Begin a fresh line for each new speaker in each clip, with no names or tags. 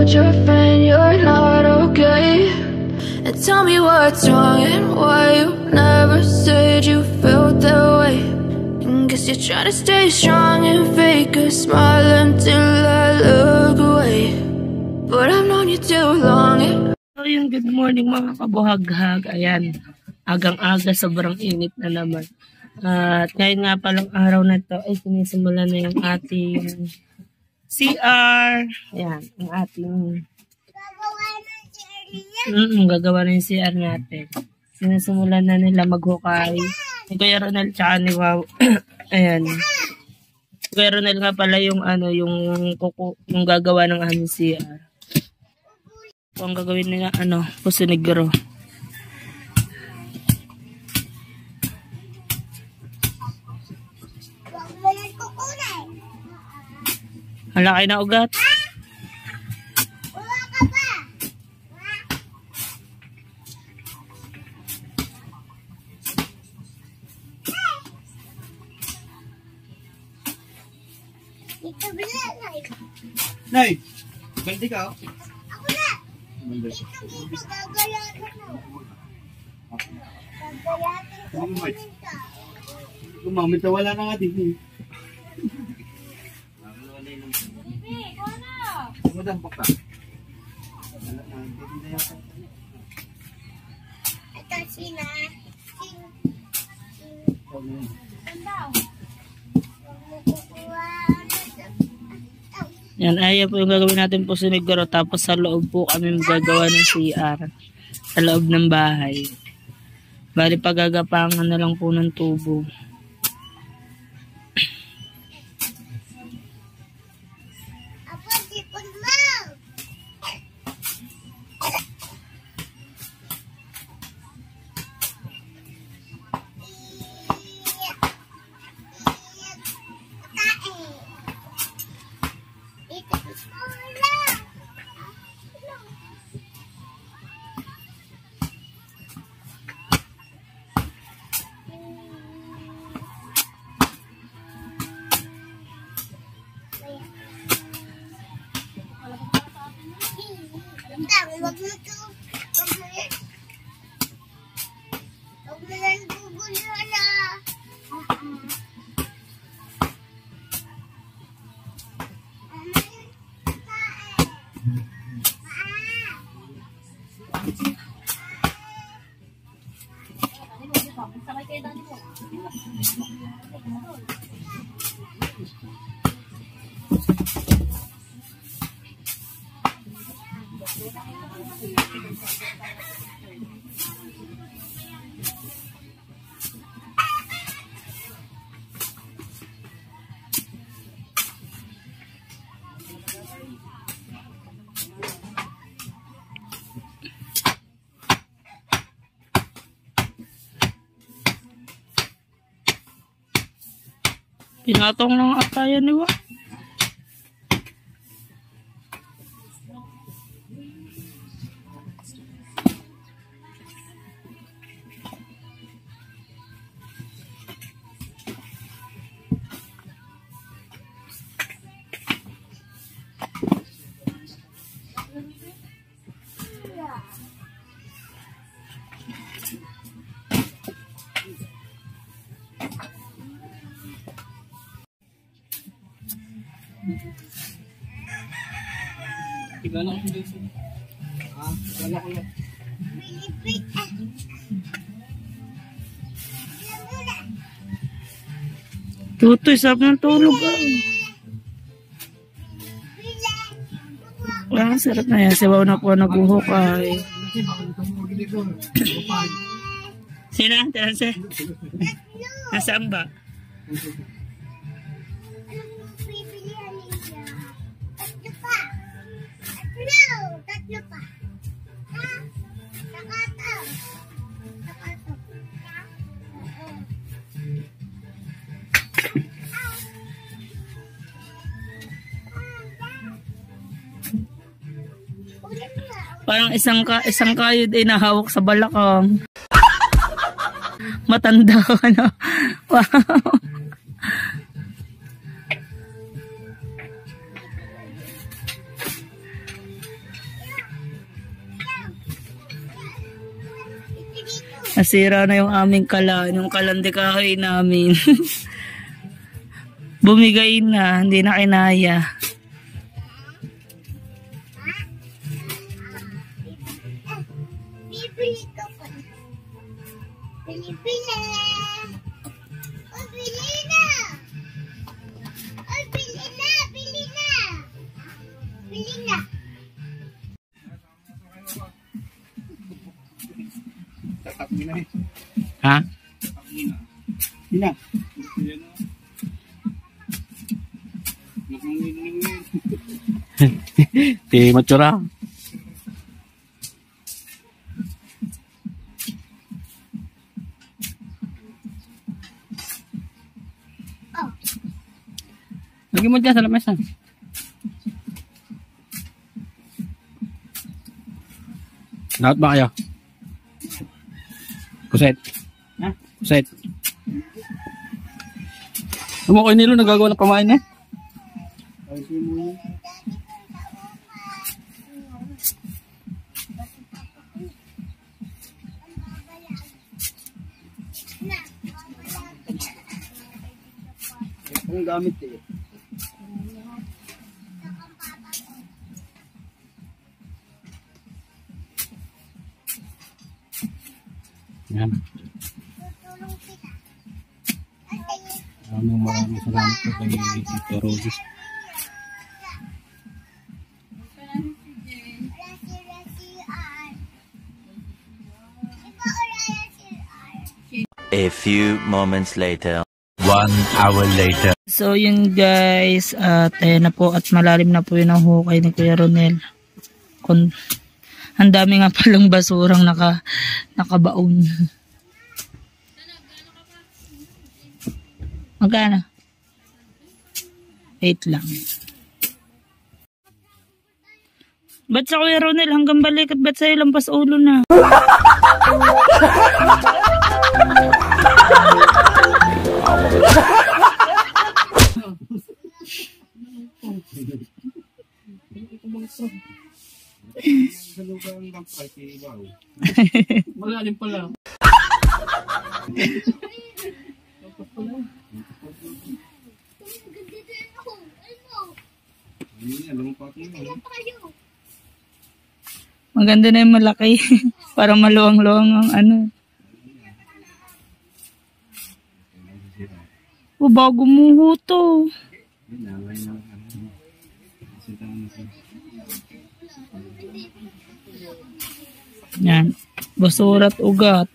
told your friend you're not okay. And tell me what's wrong and why you never said you felt that way. And guess you're trying to stay strong and fake a smile until I look away. But I've known you too long.
So yung good morning mga kabuhaghag. Ayan, agang-aga, sobrang init na naman. At ngayon nga palang araw na to ay sinisimula na yung ating CR. Ayan, ang ating gagawa na yung CR natin. Sinisimulan na nila maghukay. Ni Kuya Ronald tsaka ni Wow. Ayan. Kuya Ronald nga pala yung ano, yung gagawa ng aming CR. Kung gagawin nila ano, Puso Negro. Malaki na ugat.
Nay, baldi ka.
Ako na.
Gumamit na wala na nga din. Madampak ka.
Ito sila.
Yan, ayan po yung gagawin natin Puso Negro. Tapos sa loob po kami gagawa ng CR. Sa loob ng bahay. Bali pagagapangan na lang po ng tubo. Pinatong lang ata yan ni Wa.
Tigala ko dito. Tigala ko lang.
Tutoy, sarap ng tulog. Ang sarap na yan. Sibaw na po naguhukay. Sina? Tiranse? Nasaan ba?
Tatlo pa. Saka to.
Parang isang kayod ay nahawak sa balakang. Matanda ka na. Wow. Nasira na yung aming kalan, yung kalande kahoy namin. Bumigay na, hindi na kinaya.
Bibili ka pa. Bili-bili. Oh, bili na. Oh, bili na. Bili na. Bili na.
Tatakbo na eh.
Ha?
Tatakbo na. Sina? Yan na. Nakangin ngayon.
Di matsura.
Oh.
Lagi mo dyan sa lamesa. Lahat ba kayo? Kuset.
Ha?
Kuset. Ano ko nilo nagagawa ng pamain eh?
Ayos mo muna. Ang gamit eh.
Yan.
Tutulong kita.
Maraming salamat po kay Tito Rogis.
A few moments later.
1 hour later.
So yun guys, at ayan na po, at malalim na po yun ang hukay ni Kuya Ronel. Ang dami nga palang basurang nakabaon. Magkano? 8 lang. Ba't sa Kuya Ronel hanggang balik at ba't sa'yo lampas ulo na?
Sa lugar ng dampay, si Ibaw.
Malalim pala.
Alam mo pa ito yun.
Maganda na yung malaki. Para maluwang-luwang ang ano. O, bago mo to. Yan. Basura at ugat.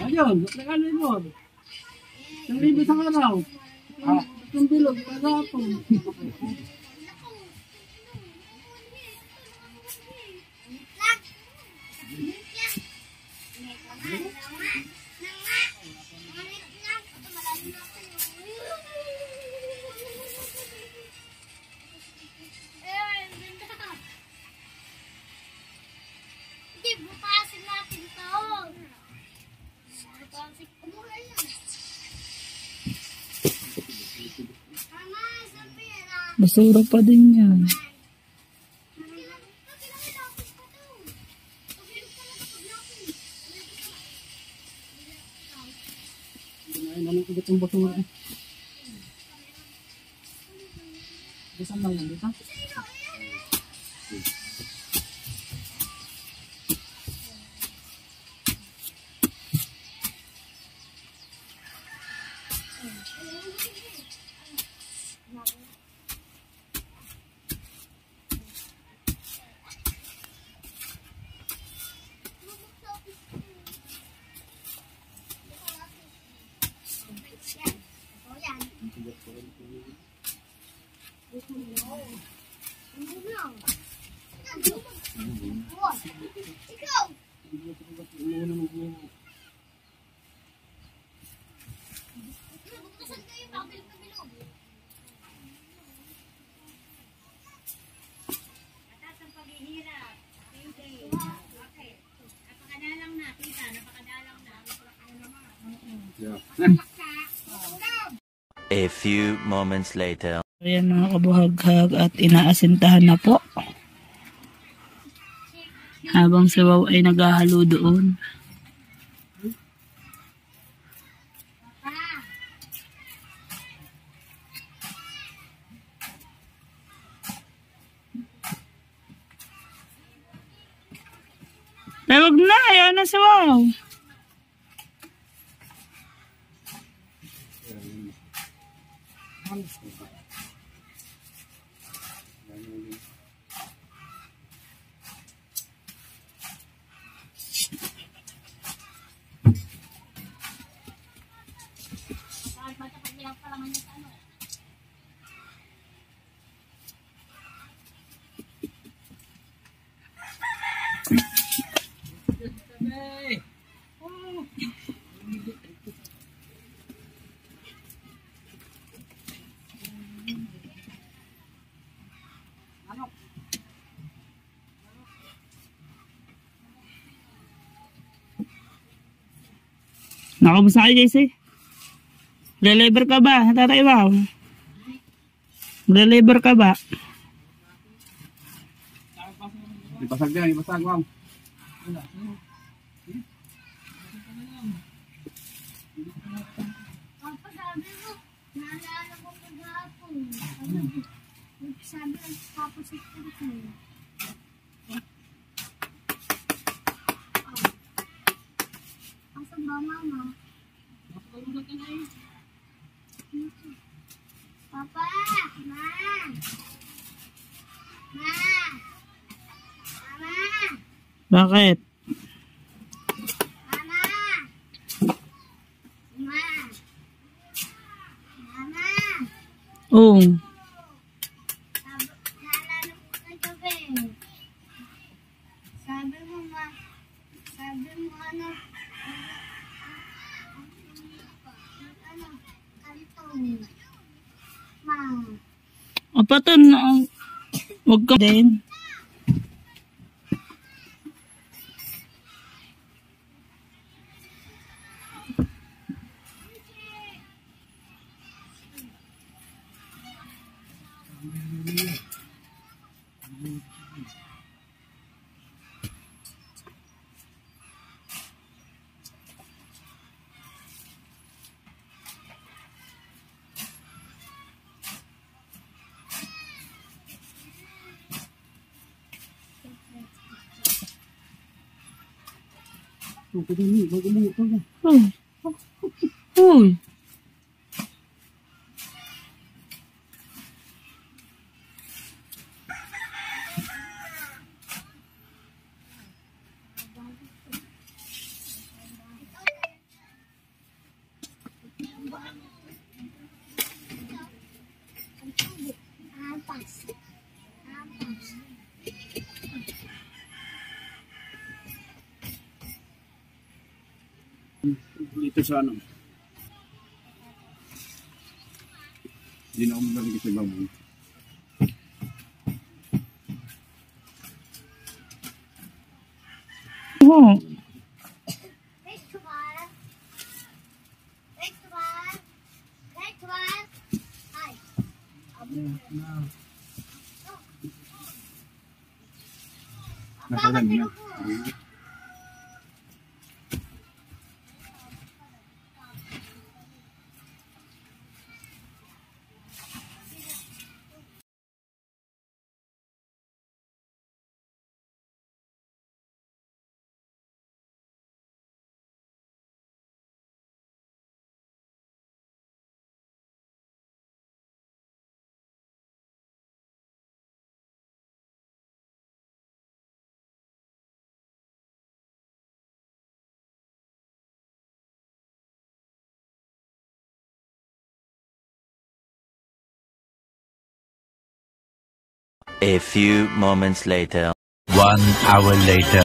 Ayun, nakakalay mo. Ang libo sa araw. Ang bilog, pagkapon.
Hindi, butasin natin ito. Butasin ko muna yan. Mama, isang pera.
Basura pa din yan.
Ay, naman ugat yung basura eh. Saan lang yan dito?
Ikaw! Buksan kayo, pabil ka bilog. Atas ang paghihirap. Okay. Napakadalang na, tita. Napakadalang na.
A few moments later.
Ayan mga kabuhaghag at inaasintahan na po. Habang si Wow ay naghahalo doon. Tawag na, ayaw na si Wow. Nakamusta kayo guys eh? Relabor ka ba? Tatay Wow? Relabor ka ba?
Ipasag dyan, ipasag, wow.
Papa, sabi mo, naalala ko kagahapon. Sabi ng Papa sa ko. Asan ba, Mama? Papa! Ma! Ma! Mama!
Bakit?
Mama! Ma! Mama!
Oo.
Naalala ko kagabi. Sabi mo, Ma. Sabi mo, ano, kantong. Ma.
O pato na. Huwag ka din.
Ito, kadami. Bago mo ito na.
Uy. Uy.
Ampas. Ampas.
Dito sa ano. Hindi na ako malamig sa baboy.
Oo.
Next one. Next one. Next one. Hi.
Napalan niya.
A few moments later.
1 hour later.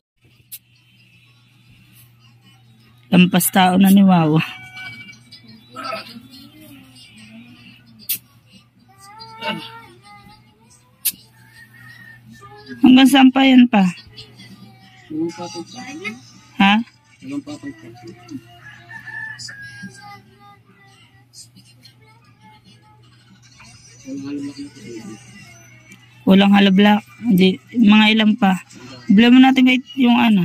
Lampas tao na ni Wow. Hanggang saan pa yan pa?
Walang patag pa.
Ha?
Walang patag pa.
Walang halablak. Hindi, mga ilan pa. Bigyan mo natin kahit yung ano.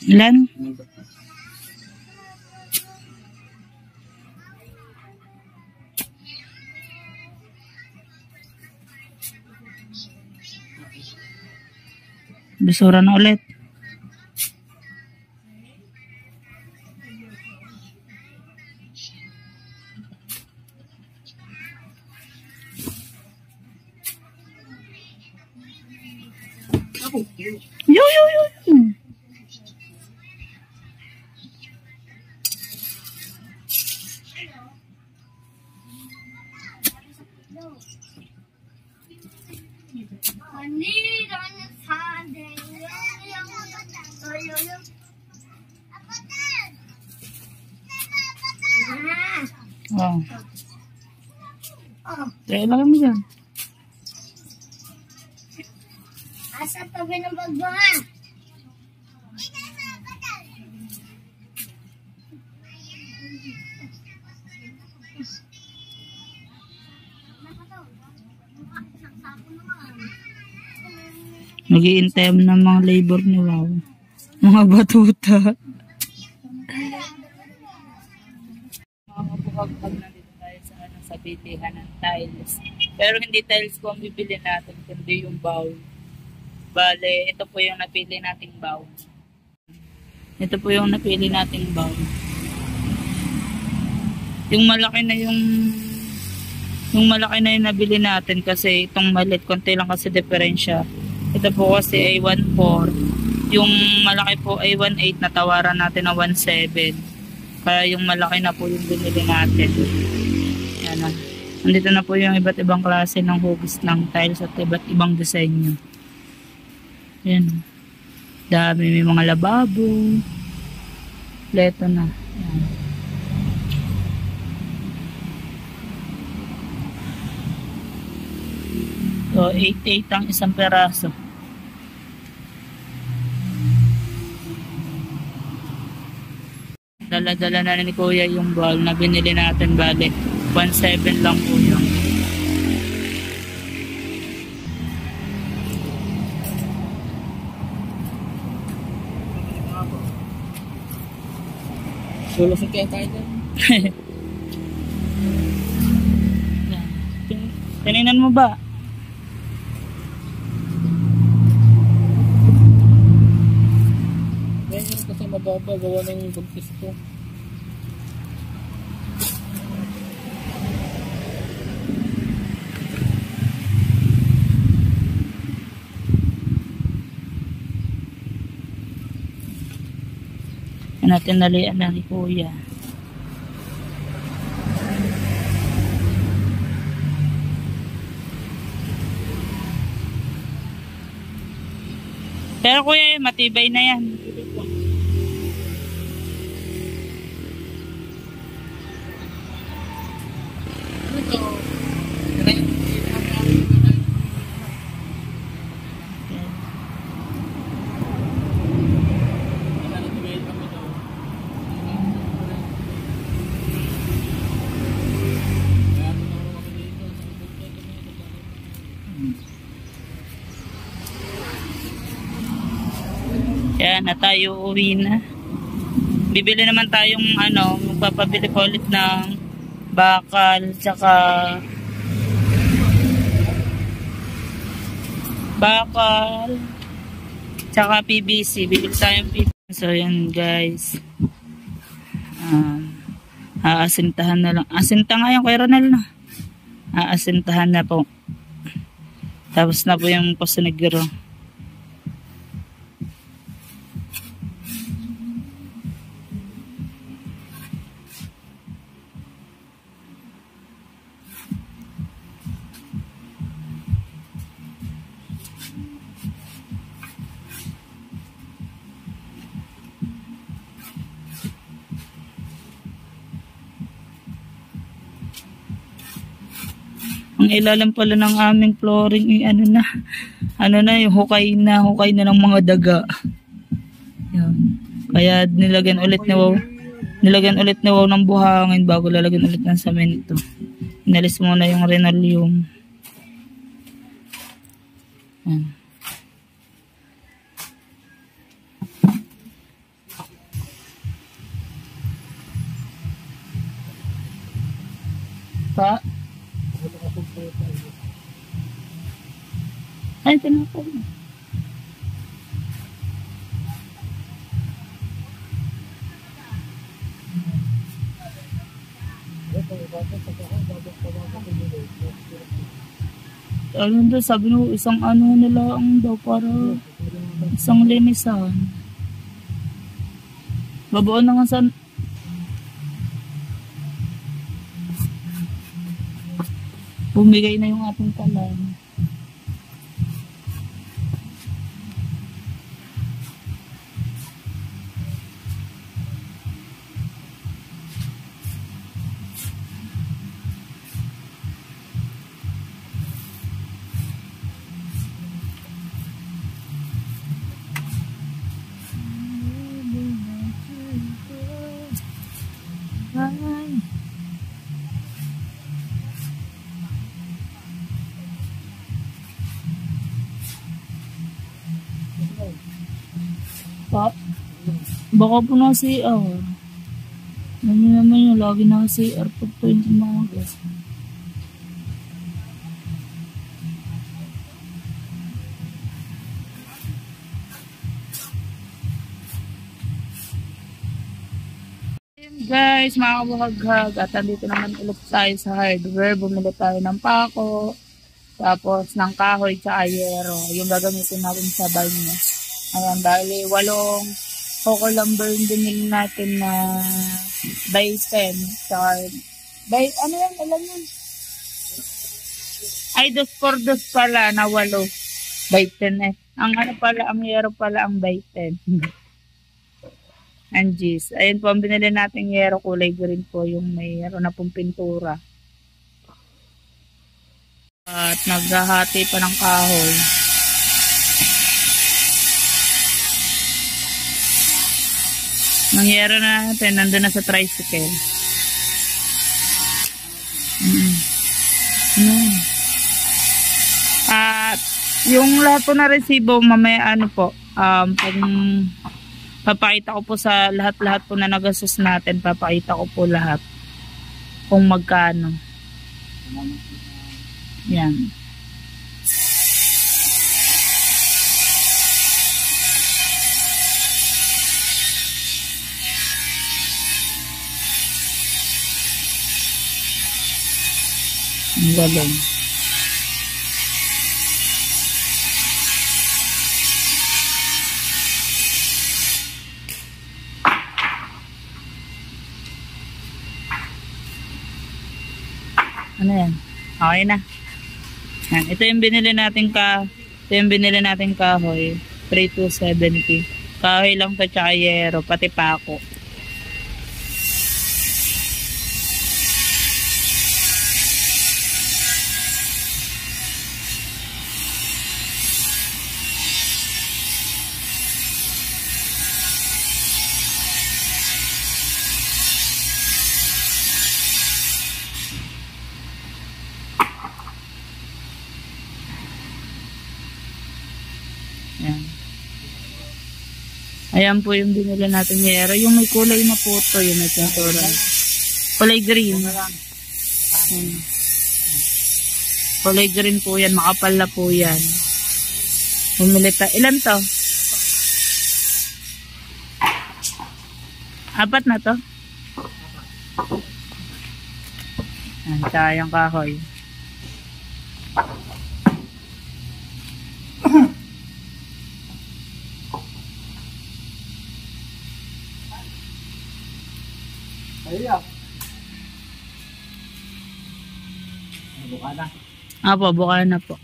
Ilan? Basura na ulit. Yo. Oh. Kaya lang mo dyan.
Asa tabi ng bagbahan?
Nag-i-intem ng mga labor ni Wow. Mga batuta. Mga kapag nandito tayo sa bilihan ng tiles. Pero hindi tiles po ang bibili natin, kundi yung bowl. Bale, ito po yung napili nating bowl. Ito po yung napili nating bowl. Yung malaki na yung nabili natin kasi itong maliit, konti lang kasi diferensya. Ito po kasi ay 1.4. Yung malaki po ay 1.8, natawaran natin na 1.7. Kaya yung malaki na po yung binili natin. Yan na. Nandito na po yung iba't ibang klase ng hugis ng tiles at iba't ibang disenyo. Yan. Dami, may mga lababo. Leto na. Yan. So, 8.8 ang isang peraso. Dala-dala na ni Kuya yung ball na binili natin, bale. 1.7 lang po yun.
Sulusot kaya tayo dyan.
Tininan mo ba?
Ganyan kasi mababa, gawa ng bagtis ko.
Natin nalian na ni Kuya. Pero Kuya, matibay na yan. Yan na tayo, uwi na. Bibili naman tayong magpapabili pa ulit ng bakal tsaka PVC. Bibili tayong PVC. So yan guys, aasintahan na lang. Asinta nga yung kay Ronel, no? Aasintahan na po. Tapos na po yung pasiniguro. Ang ilalim pala ng aming flooring ay yung hukay na ng mga daga. Yan. Kaya nilagyan ulit ni Wow. Nilagyan ulit ni Wow ng buhangin bago lalagyan ulit ng semento. Inalis muna yung linoleum. Yan. Pa? Ay, tinapay mo. Ayun doon, sabi nyo, isang ano nila ang daw para isang linisan. Babaon na nga sa... Bumigay na yung ating kalan. Baka po na CR. Naman yung lagi na CR pag po yung umaga. Guys, mga kabuhaghag, at andito naman ulit tayo sa hardware. Bumili tayo ng pako, tapos ng kahoy sa ayero. Yung gagamitin natin sa banyo. Ayan, dahil 8 coco lumber yung binili natin na by 10. By, ano yan? Alam yan? Ay, 2x2 pala na 8. By 10 eh. Ang ano pala, ang yero pala ang by 10. Angies. Ayun po, ang binili natin yero, kulay green po yung mayroon na pong pintura. At naghahati pa ng kahoy. Nangyari na natin, nandun na sa tricycle. At yung lahat po na resibo, mamaya ano po, pag papakita ko po sa lahat-lahat po na nagastos natin, papakita ko po lahat kung magkano. Yan. Ang galing. Ano yan? Okay na. Yan. Ito yung binili natin kahoy. 3,270. Kahoy lang to, tsaka yero, pati pako. Yan. Ayan po yung binili natin yero. Yung may kulay na po ito, yung may pintura. Kulay green. Kulay green po yan. Makapal na po yan. Bumili tayo. Ilan to? 4 na to? Ayan, tsaka yung kahoy. Apo, buka na po.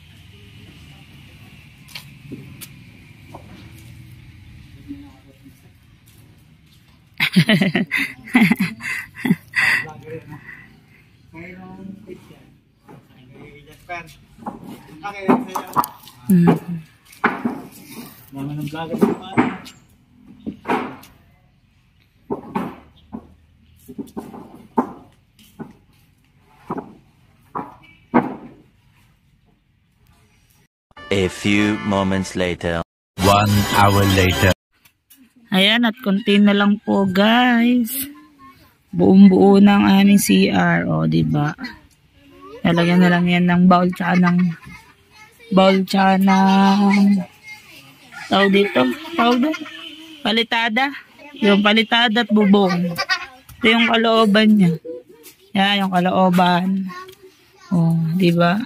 A few moments later.
1 hour later.
Ayan, at konti na lang po guys. Buong-buo ng aming CR. O, diba? Lalagyan na lang yan ng bowl tsaka ng tawag dito. Palitada. Yung palitada at bubong. Ito yung kalooban niya. Yan, yung kalooban. O, diba?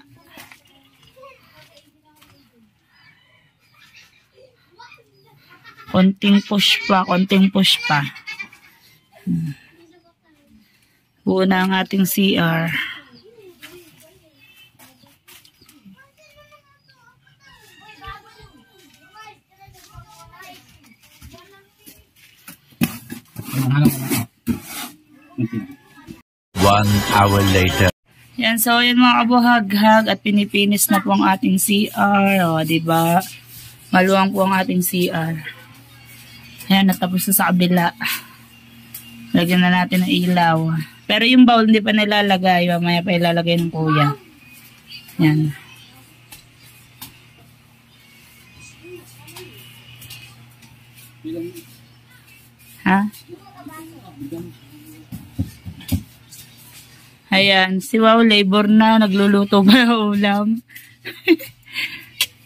Konting push pa. Buo na ang ating CR.
One hour later.
Yan, so yun mga kabuhaghag at pinipinis na po ang ating CR. O, diba? Maluwang po ang ating CR. Ayan, natapos na sa kabila. Lagyan na natin ng ilaw. Pero yung bowl hindi pa nilalagay. Mamaya pa ilalagay ng kuya. Yan. Ha? Ayan, si Wow labor na. Nagluluto pa ng ulam.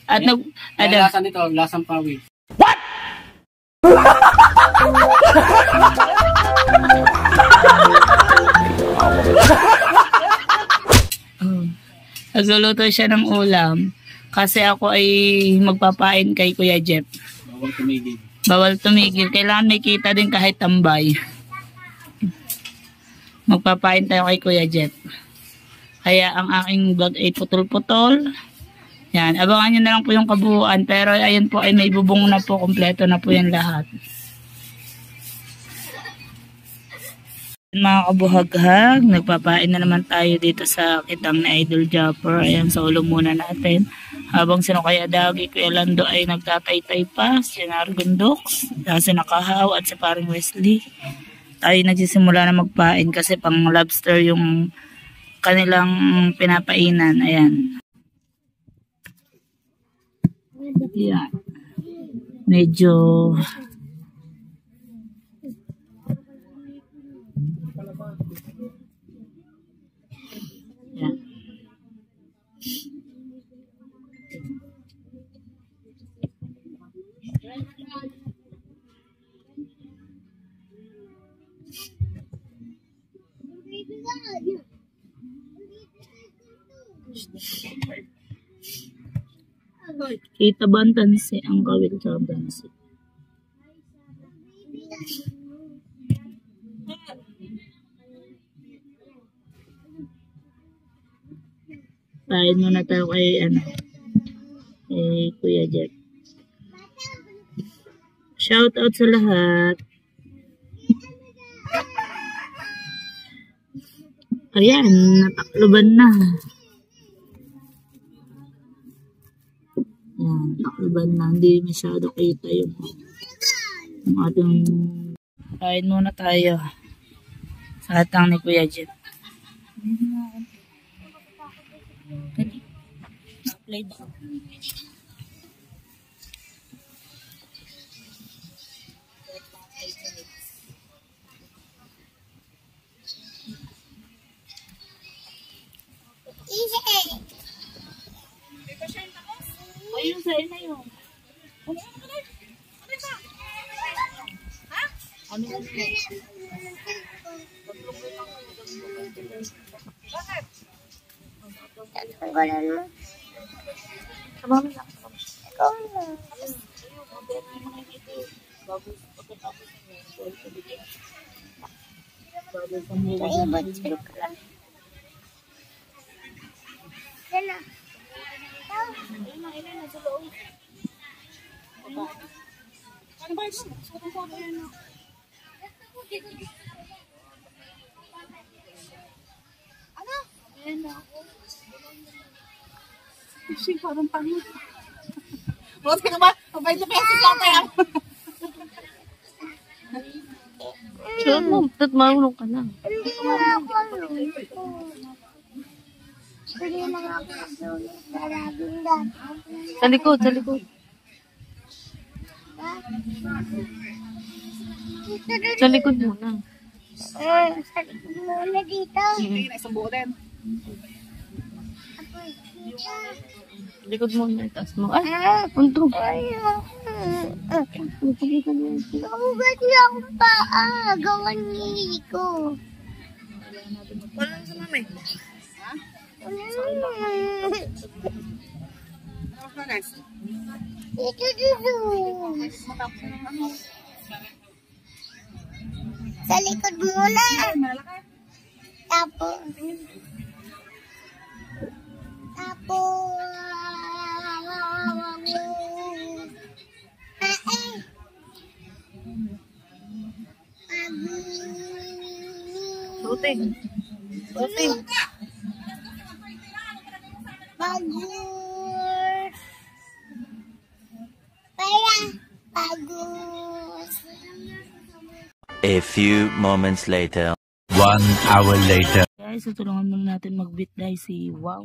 At
Lasa nito, lasang pawis.
Nagluluto siya ng ulam kasi ako ay magpapain kay Kuya Jeff. Bawal tumigil. Kailangan may kita din kahit tambay. Magpapain tayo kay Kuya Jeff. Kaya ang aking vlog ay putol-putol. Yan, abangan nyo na lang po yung kabuuan. Pero ayun po ay may bubong na po. Kompleto na po yan lahat. Mga kabuhaghag, nagpapain na naman tayo dito sa kitang na Idol Japper. Ayan, sa ulo muna natin. Habang sino kaya Dagi, Kuya Lando ay nagtatay-tay pa. Si Nargundox, si Nakahaw at si paring Wesley. Tayo nagsisimula na magpain kasi pang lobster yung kanilang pinapainan. Ayan. Yan. Medyo yan. Kita ba ang tansi? Ang kawil sa tansi. Pain muna tayo kay Kuya Jeff. Shout out sa lahat. Ayan, natakloban na. Ayan, takloban na. Hindi masyado kita yung ating kain muna tayo sa hatang ni Kuya Jeff. Na-play ba? Ayun sa ina yun. Ano yun? Bakit?
Tanggalan mo.
Sama mo lang.
Ikaw na. Kaya ba't sila ka lang? Yan na. Ilan na sa loob. Ano ba ito? Soto-soto yan na. Ano? Ayan na ako. Fishing parang pangit. Buti ka ba? Mabay sa pesos lang tayo.
Sure mo, marunong ka na.
Pwede na nga ako mag-ulit. Maraming dad.
Sa likod, sa likod. Sa likod muna.
Sa likod muna dito.
Hindi na isang buo din.
Likod muna, taas mo. Ay, punto.
Nakugat niya akong paa. Gawan niya ko.
Wala sa mami.
Ito dito. Sa likod muna. Tapos.
Ruting. Ruting.
Bagus. Paya. Bagus.
A few moments later.
1 hour later.
Guys, tutulungan muna natin mag-beat dahil si Wow.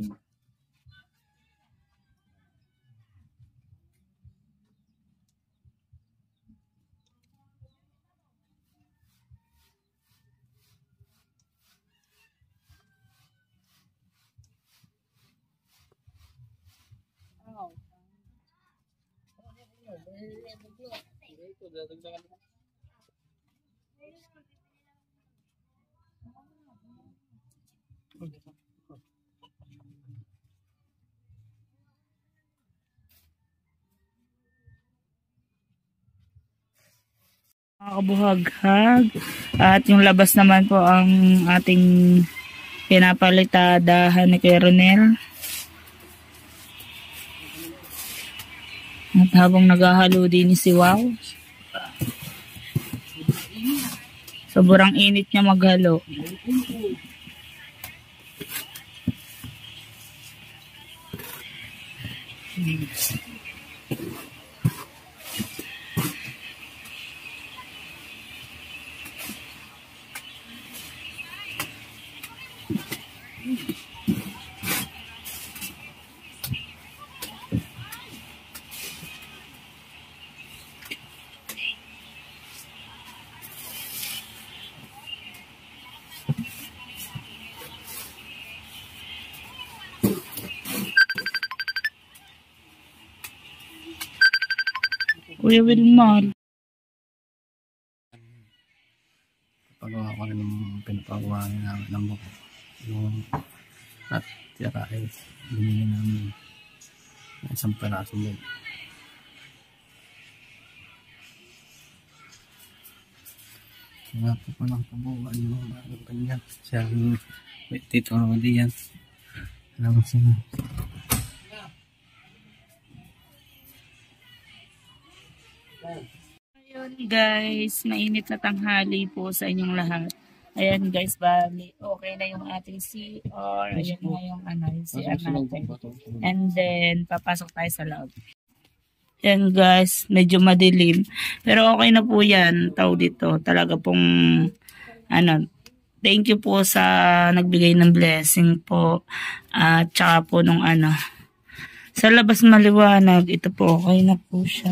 Mga kabuhaghag. At yung labas naman po ang ating pinapalitadahan ni Kuya Ronel. At habang naghahalo din si Wow. Sobrang init niya maghalo. Kuya Wilmar.
Pagawa ko rin ng pinapagawa ng buko. Yung at tira ay binili namin ng isang peraso mo. Nga po pa lang pabuwa yung mga kanya. Siya yung Tito Rodi yan. Alam mo siya.
Ayun guys, mainit na tanghali po sa inyong lahat. Ayan guys, bali, okay na yung ating CR. Ayan na yung yung CR natin. And then, papasok tayo sa loob. Ayan guys, medyo madilim. Pero okay na po yan, tao dito. Talaga pong, thank you po sa nagbigay ng blessing po. At saka po nung sa labas maliwanag, ito po, okay na po siya.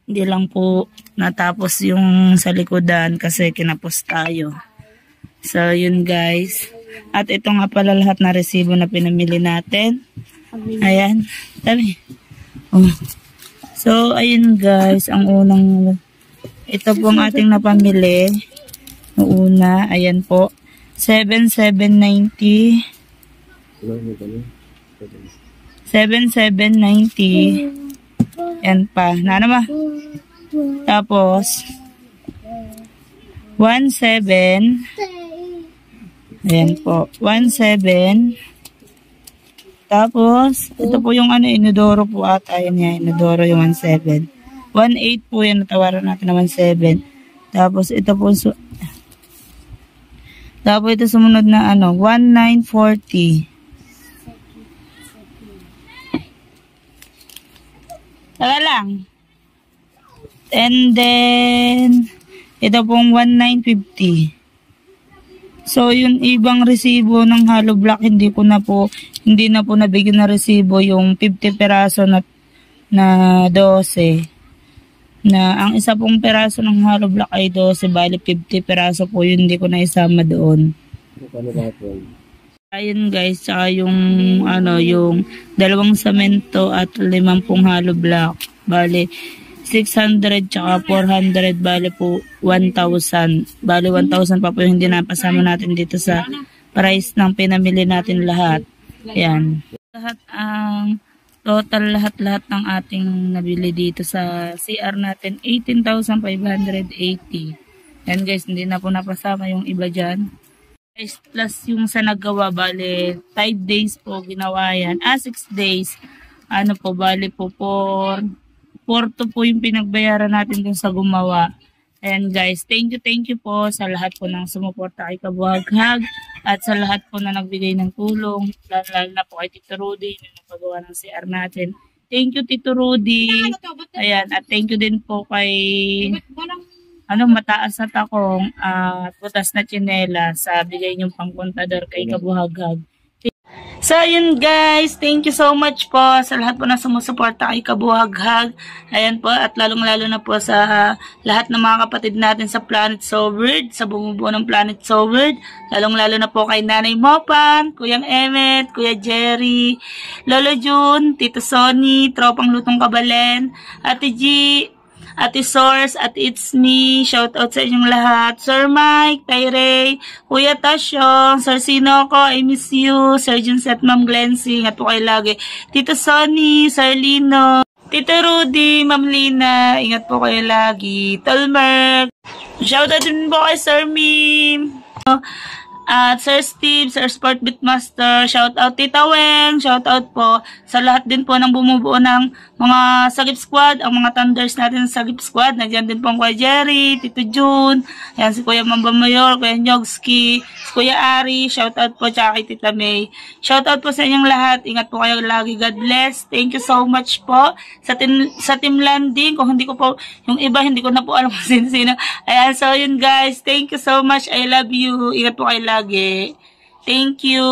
Hindi lang po natapos yung sa likodan kasi kinapos tayo. So, yun guys. At ito nga pala lahat na resibo na pinamili natin. Ayan. Tabi. Oh. So, ayun guys. Ang unang, ito po ang ating napamili. Ang una, ayan po. 7,790. 7,790. Yan pa. Na ba? Tapos 1,7. Ayan po. 1,7. Tapos, ito po yung inodoro po ata. Ayan yan. Inodoro yung 1,7. 1,8 po yan. Natawaran natin na 1,7. Tapos, ito po. Tapos, ito sumunod na 1,940. Tara lang. And then, ito pong 1,950. So, yung ibang resibo ng hollow block, hindi na po nabigyan na resibo yung 50 peraso na 12. Na ang isa pong peraso ng hollow block ay 12, bali 50 peraso po yun, hindi ko na isama doon. Ayun guys, saka yung yung 2 semento at 5 hollow block, bali 600 tsaka 400, bali po 1,000. Bali 1,000 pa po yung hindi napasama natin dito sa price ng pinamili natin lahat. Ayan. Lahat ng ating nabili dito sa CR natin, 18,580. Ayan guys, hindi na po napasama yung iba dyan. Guys, plus yung sa naggawa, bali 5 days po ginawa yan. 6 days. Bali po 4 po yung pinagbayaran natin dun sa gumawa. Ayan guys, thank you po sa lahat po ng sumuporta kay Kabuhaghag at sa lahat po na nagbigay ng tulong, lalo na po kay Tito Rudy na nagpagawa ng CR natin. Thank you Tito Rudy. Ayan, at thank you din po kay mataas na takong butas na tsinela sa bigay niyong pangkontador kay Kabuhaghag. So, yun guys, thank you so much po sa lahat po na sumusuporta kay Kabuhaghag. Ayan po, at lalong-lalo na po sa lahat ng mga kapatid natin sa Planet Soulward, sa bumubuo ng Planet Soulward. Lalong-lalo na po kay Nanay Mopan, Kuyang Emmet, Kuya Jerry, Lolo June, Tito Sonny, Tropang Lutong Kabalen, Ate G, Ate Source, at It's Me, shout out sa inyong lahat. Sir Mike, Tyrey, Kuya Tasyong, Sir Sinoco, I miss you, Sir Junset, Ma'am Glensing, at po kayo lagi. Tito Sonny, Sir Lino, Tito Rudy, Ma'am Lina, ingat po kayo lagi. Tolmerk, shout out din po kay Sir Mim, at Sir Steve, Sir Sport Beatmaster, shout out Tita Weng, shout out po sa lahat din po ng bumubuo ng mga Sagip Squad, ang mga Thunders natin sa Sagip Squad. Nandiyan din po ang Kuya Jerry, Tito June, ayan si Kuya Mamba Mayor, Kuya Nyogski, si Kuya Ari, shout out po tsaka kay Tita May. Shout out po sa inyong lahat, ingat po kayo lagi, God bless. Thank you so much po sa team landing. Kung hindi ko po, yung iba hindi ko na po alam kung sino. Ayan, so yun guys, thank you so much, I love you, ingat po kayo lagi. Thank you.